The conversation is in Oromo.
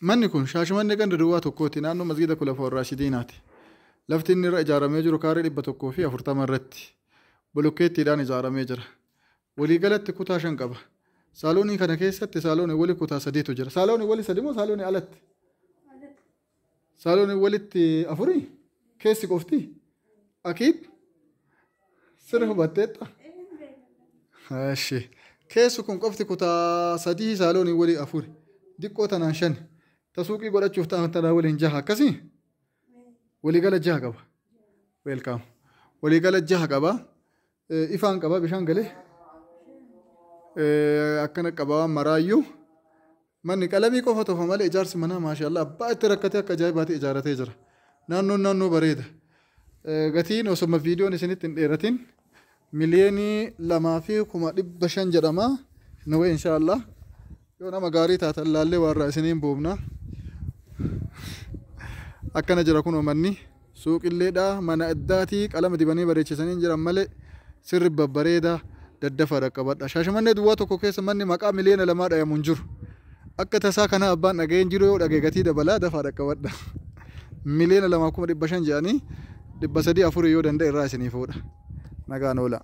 Manni kun Shaashamannee ganda duwwaa tokkooti naannoo masgiida Khulafaa Raashidiinaati. Lafti inni irra ijaaramee jiru kaaree 140 irratti bolokkeettiidhaan ijaaramee jira. Waliigalatti kutaa 5 qaba. Saaloonii kana keessatti saaloonii wali kutaa 3tu jira. Saaloonii wali 3 moo saaloonii alatti? Saaloonii walitti 4 keessi qofti. Akiid sirri hubatteetta. Eeshi. Keessi kun qofti kutaa 3 saaloonii wali 4. Diqqoo tanaan 5. Tasuuqii godhachuuf ta'an waliin 6 akkasii. Waliigala 6 qaba. Welcome. Waliigala 6 qaba. Ifaan qaba bishaan galee. Akkana qaba maraayyuu. Manni qalamii qofa tofa malee ijaarsi manaa maashaallah abbaa itti rakkatee akka ajaa'ibaatti ijaaratee jira. Naannoo bareeda. Gatiin osoma viidiyoon isinitti hin dheeratin miliyoonii 2,500 jedhama. Nawee inshaallah. Yoo nama gaarii taatan laallee warra isiniin boobna. Akkana jira kun manni suuqilleedha mana addaatii qalama dibanii bareechisanii jiran malee sirri babbareeda daddafaadha qabadha. Shaashamannee duwwaa tokko keessa manni maqaa miliyoona 2 dhayamu hin jiru. Akka tasaa kana abbaan dhageen jiru yoo dhagee gatii dabalaa dafaadha qabadha. Miliyoona 2,500 jedhanii 300 4 yoo danda'e irraa isinii fuudha. Nagaan oola.